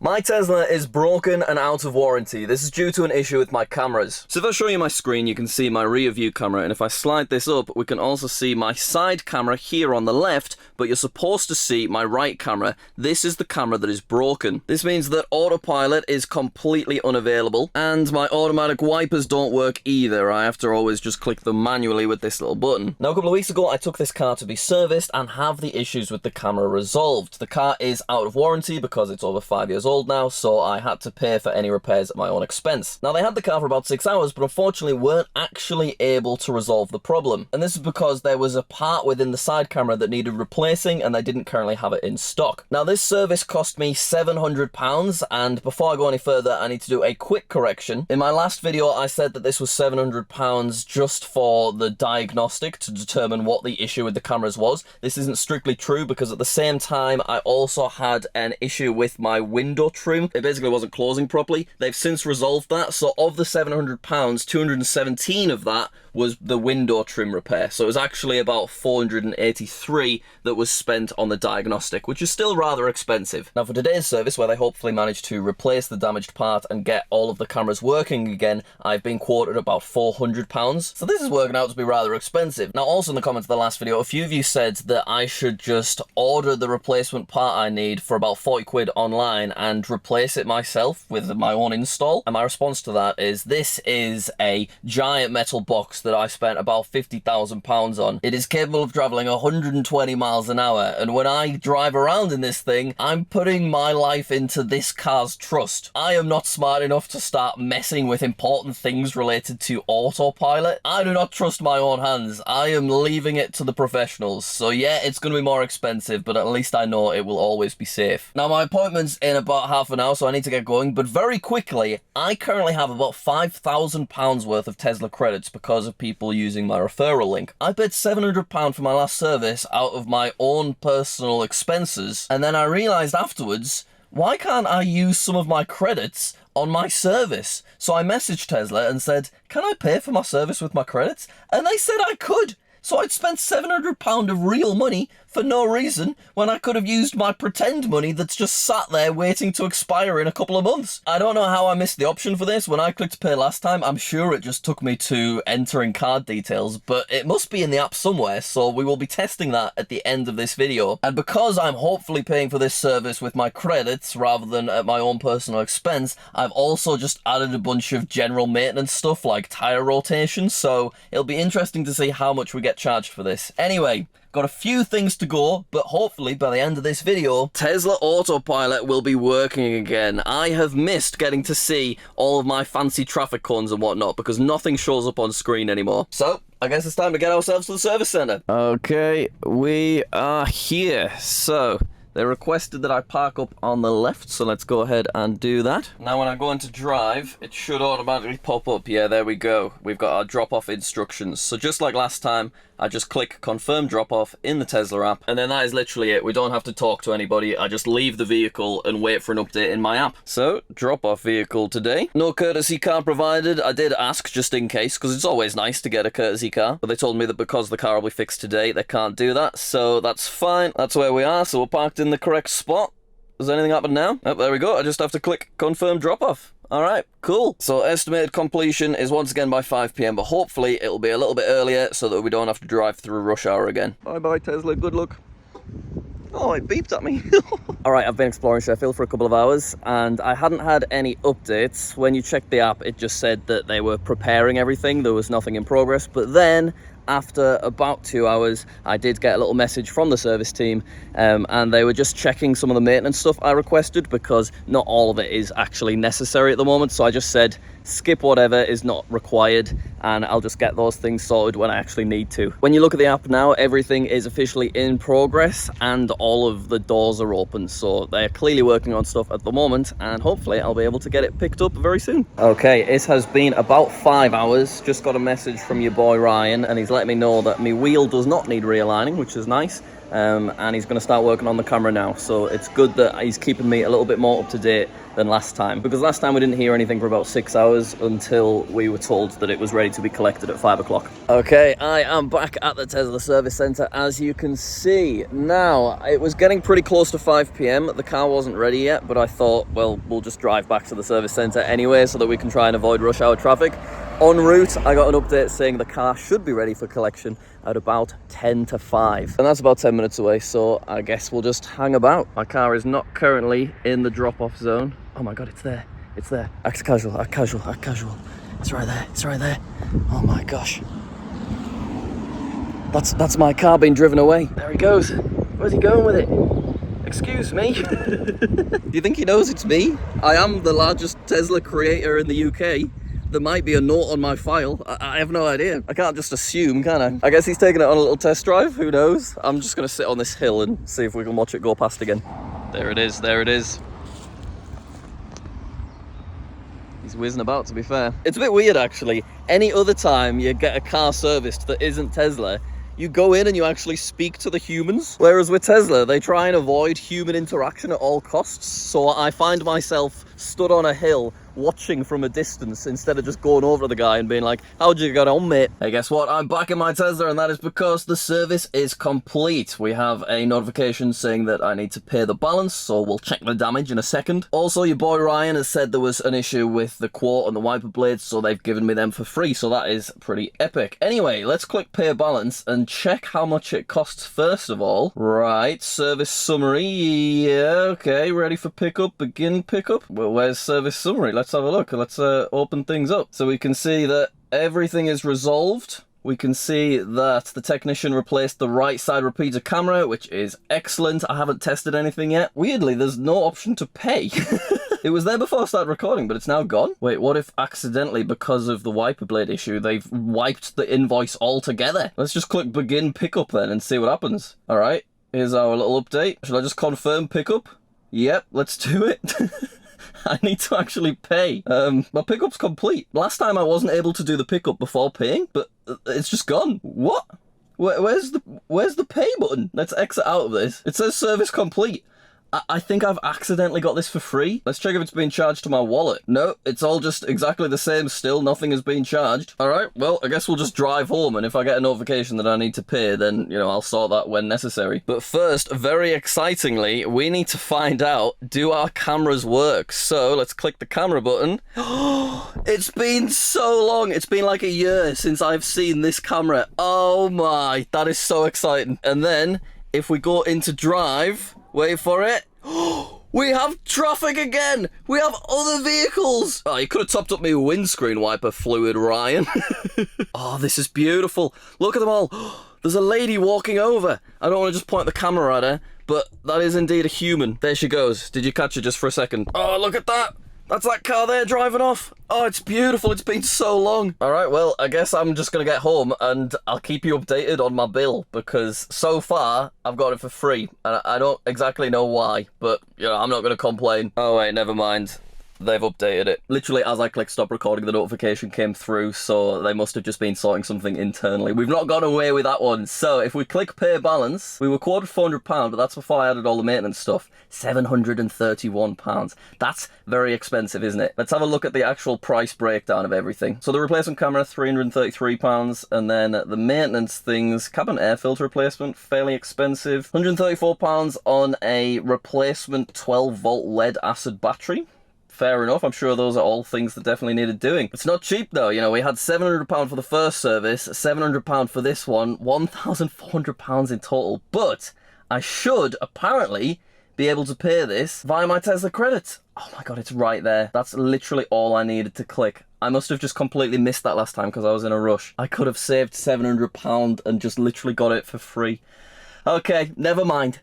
My Tesla is broken and out of warranty. This is due to an issue with my cameras. So if I show you my screen, you can see my rear view camera, and if I slide this up, we can also see my side camera here on the left, but you're supposed to see my right camera. This is the camera that is broken. This means that autopilot is completely unavailable, and my automatic wipers don't work either. I have to always just click them manually with this little button. Now, a couple of weeks ago, I took this car to be serviced and have the issues with the camera resolved. The car is out of warranty because it's over 5 years old now, so I had to pay for any repairs at my own expense. Now, they had the car for about 6 hours, but unfortunately weren't actually able to resolve the problem. And this is because there was a part within the side camera that needed replacing, and they didn't currently have it in stock. Now, this service cost me £700, and before I go any further, I need to do a quick correction. In my last video, I said that this was £700 just for the diagnostic to determine what the issue with the cameras was. This isn't strictly true, because at the same time, I also had an issue with my window trim. It basically wasn't closing properly. They've since resolved that, so of the £700, 217 of that was the window trim repair. So it was actually about 483 that was spent on the diagnostic, which is still rather expensive. Now, for today's service, where they hopefully managed to replace the damaged part and get all of the cameras working again, I've been quoted about £400. So this is working out to be rather expensive. Now, also in the comments of the last video, a few of you said that I should just order the replacement part I need for about 40 quid online and replace it myself with my own install. And my response to that is, this is a giant metal box that I spent about £50,000 on. It is capable of traveling 120 miles an hour, and when I drive around in this thing, I'm putting my life into this car's trust. I am not smart enough to start messing with important things related to autopilot. I do not trust my own hands. I am leaving it to the professionals. So yeah, it's going to be more expensive, but at least I know it will always be safe. Now, my appointment's in about half an hour, so I need to get going, but very quickly, I currently have about £5,000 worth of Tesla credits because of people using my referral link. I paid £700 for my last service out of my own personal expenses, and then I realised afterwards, why can't I use some of my credits on my service? So I messaged Tesla and said, can I pay for my service with my credits? And they said I could. So I'd spent £700 of real money for no reason when I could have used my pretend money that's just sat there waiting to expire in a couple of months. I don't know how I missed the option for this. When I clicked pay last time, I'm sure it just took me to entering card details, but it must be in the app somewhere, so we will be testing that at the end of this video. And because I'm hopefully paying for this service with my credits rather than at my own personal expense, I've also just added a bunch of general maintenance stuff like tire rotation, so it'll be interesting to see how much we get charged for this. Anyway, got a few things to go, but hopefully by the end of this video, Tesla Autopilot will be working again. I have missed getting to see all of my fancy traffic cones and whatnot because nothing shows up on screen anymore. So, I guess it's time to get ourselves to the service center. Okay, we are here. So, they requested that I park up on the left, so let's go ahead and do that. Now when I go into drive, it should automatically pop up. Yeah, there we go. We've got our drop-off instructions. So just like last time, I just click confirm drop-off in the Tesla app, and then that is literally it. We don't have to talk to anybody. I just leave the vehicle and wait for an update in my app. So, drop-off vehicle today. No courtesy car provided. I did ask just in case, because it's always nice to get a courtesy car, but they told me that because the car will be fixed today, they can't do that, so that's fine. That's where we are, so we're parked in the correct spot. Does anything happen now? Oh, there we go. I just have to click confirm drop-off. Alright, cool. So estimated completion is once again by 5 PM, but hopefully it'll be a little bit earlier so that we don't have to drive through rush hour again. Bye-bye, Tesla. Good luck. Oh, it beeped at me. Alright, I've been exploring Sheffield for a couple of hours, and I hadn't had any updates. When you checked the app, it just said that they were preparing everything. There was nothing in progress, but then after about 2 hours, I did get a little message from the service team, and they were just checking some of the maintenance stuff I requested because not all of it is actually necessary at the moment. So I just said, skip whatever is not required, and I'll just get those things sorted when I actually need to. When you look at the app now, everything is officially in progress and all of the doors are open. So they're clearly working on stuff at the moment, and hopefully I'll be able to get it picked up very soon. Okay, it has been about 5 hours. Just got a message from your boy Ryan, and he's let me know that my wheel does not need realigning, which is nice. And he's going to start working on the camera now, so it's good that he's keeping me a little bit more up to date than last time, because last time we didn't hear anything for about 6 hours until we were told that it was ready to be collected at 5 o'clock. Okay, I am back at the Tesla service centre, as you can see. Now, it was getting pretty close to 5 p.m. The car wasn't ready yet, but I thought, well, we'll just drive back to the service centre anyway so that we can try and avoid rush hour traffic. En route, I got an update saying the car should be ready for collection at about 10 to 5. And that's about 10 minutes away, so I guess we'll just hang about. My car is not currently in the drop-off zone. Oh my God, it's there. It's there. Act casual, act casual, act casual. It's right there, it's right there. Oh my gosh. That's my car being driven away. There he goes. Where's he going with it? Excuse me. Do you think he knows it's me? I am the largest Tesla creator in the UK. There might be a note on my file. I have no idea. I can't just assume, can I? I guess he's taking it on a little test drive. Who knows? I'm just going to sit on this hill and see if we can watch it go past again. There it is. There it is. He's whizzing about, to be fair. It's a bit weird, actually. Any other time you get a car serviced that isn't Tesla, you go in and you actually speak to the humans. Whereas with Tesla, they try and avoid human interaction at all costs. So I find myself stood on a hill watching from a distance instead of just going over to the guy and being like, how'd you get on, mate? Hey, guess what? I'm back in my Tesla, and that is because the service is complete. We have a notification saying that I need to pay the balance, so we'll check the damage in a second. Also, your boy Ryan has said there was an issue with the quart and the wiper blades, so they've given me them for free, so that is pretty epic. Anyway, let's click pay balance and check how much it costs first of all. Right, service summary. Yeah, okay, ready for pickup, begin pickup. Well, where's service summary? Let's have a look. Let's open things up. So we can see that everything is resolved. We can see that the technician replaced the right side repeater camera, which is excellent. I haven't tested anything yet. Weirdly, there's no option to pay. It was there before I started recording, but it's now gone. Wait, what if accidentally, because of the wiper blade issue, they've wiped the invoice altogether? Let's just click begin pickup then and see what happens. All right, here's our little update. Should I just confirm pickup? Yep, let's do it. I need to actually pay. My pickup's complete. Last time I wasn't able to do the pickup before paying, but it's just gone. What? Where's the pay button? Let's exit out of this. It says service complete. I think I've accidentally got this for free. Let's check if it's being charged to my wallet. No, it's all just exactly the same still. Nothing has been charged. All right, well, I guess we'll just drive home, and if I get a notification that I need to pay, then, you know, I'll sort that when necessary. But first, very excitingly, we need to find out, do our cameras work? So let's click the camera button. It's been so long. It's been like a year since I've seen this camera. Oh my, that is so exciting. And then if we go into drive, wait for it. We have traffic again. We have other vehicles. Oh, you could have topped up my windscreen wiper fluid, Ryan. Oh, this is beautiful. Look at them all. There's a lady walking over. I don't want to just point the camera at her, but that is indeed a human. There she goes. Did you catch her just for a second? Oh, look at that. That's that car there driving off. Oh, it's beautiful. It's been so long. All right, well, I guess I'm just going to get home and I'll keep you updated on my bill, because so far I've got it for free. And I don't exactly know why, but, you know, I'm not going to complain. Oh, wait, never mind. They've updated it. Literally, as I clicked stop recording, the notification came through, so they must have just been sorting something internally. We've not gone away with that one. So if we click pay balance, we were quoted £400, but that's before I added all the maintenance stuff. £731. That's very expensive, isn't it? Let's have a look at the actual price breakdown of everything. So the replacement camera, £333, and then the maintenance things, cabin air filter replacement, fairly expensive. £134 on a replacement 12-volt lead acid battery. Fair enough, I'm sure those are all things that definitely needed doing. It's not cheap though, you know, we had £700 for the first service, £700 for this one, £1,400 in total, but I should apparently be able to pay this via my Tesla credits. Oh my god, it's right there. That's literally all I needed to click. I must have just completely missed that last time because I was in a rush. I could have saved £700 and just literally got it for free. Okay, never mind,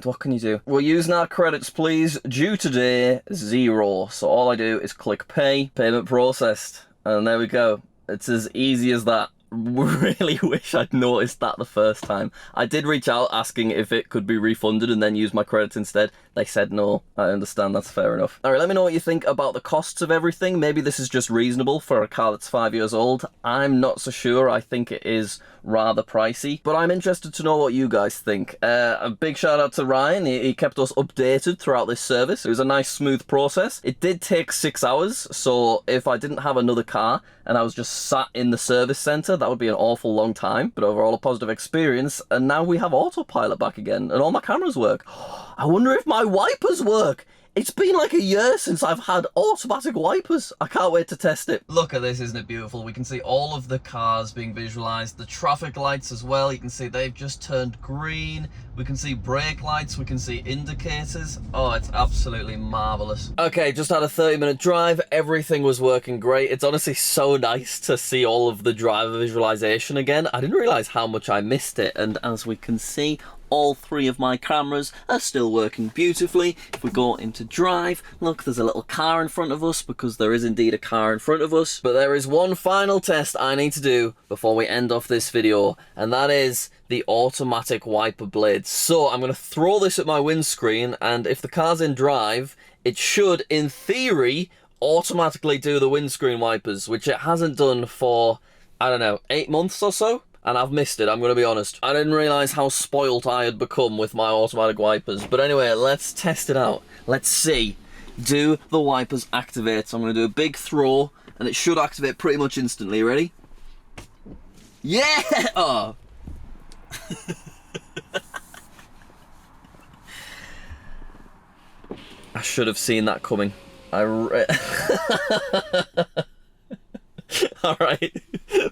what can you do? We're using our credits, please. Due today, 0. So all I do is click pay, payment processed, and there we go. It's as easy as that. Really wish I'd noticed that the first time. I did reach out asking if it could be refunded and then use my credits instead. They said no. I understand, that's fair enough. Alright, let me know what you think about the costs of everything. Maybe this is just reasonable for a car that's 5 years old. I'm not so sure. I think it is rather pricey. But I'm interested to know what you guys think. A big shout out to Ryan. He kept us updated throughout this service. It was a nice, smooth process. It did take 6 hours, so if I didn't have another car and I was just sat in the service centre, that would be an awful long time. But overall, a positive experience. And now we have autopilot back again, and all my cameras work. I wonder if my wipers work. It's been like a year since I've had automatic wipers. I can't wait to test it. Look at this, isn't it beautiful? We can see all of the cars being visualized, the traffic lights as well. You can see they've just turned green. We can see brake lights, we can see indicators. Oh, it's absolutely marvelous. Okay, just had a 30-minute drive. Everything was working great. It's honestly so nice to see all of the driver visualization again. I didn't realize how much I missed it. And as we can see, all 3 of my cameras are still working beautifully. If we go into drive, look, there's a little car in front of us because there is indeed a car in front of us. But there is one final test I need to do before we end off this video, and that is the automatic wiper blades. So I'm going to throw this at my windscreen, and if the car's in drive, it should, in theory, automatically do the windscreen wipers, which it hasn't done for, I don't know, 8 months or so. And I've missed it, I'm going to be honest. I didn't realise how spoilt I had become with my automatic wipers. But anyway, let's test it out. Let's see. Do the wipers activate? So I'm going to do a big throw, and it should activate pretty much instantly. Ready? Yeah! Oh. I should have seen that coming. Alright,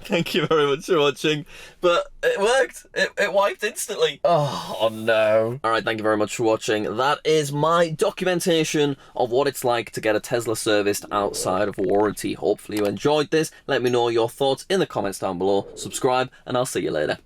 thank you very much for watching, but it worked, it wiped instantly. Oh no. Alright, thank you very much for watching. That is my documentation of what it's like to get a Tesla serviced outside of warranty. Hopefully you enjoyed this. Let me know your thoughts in the comments down below, subscribe, and I'll see you later.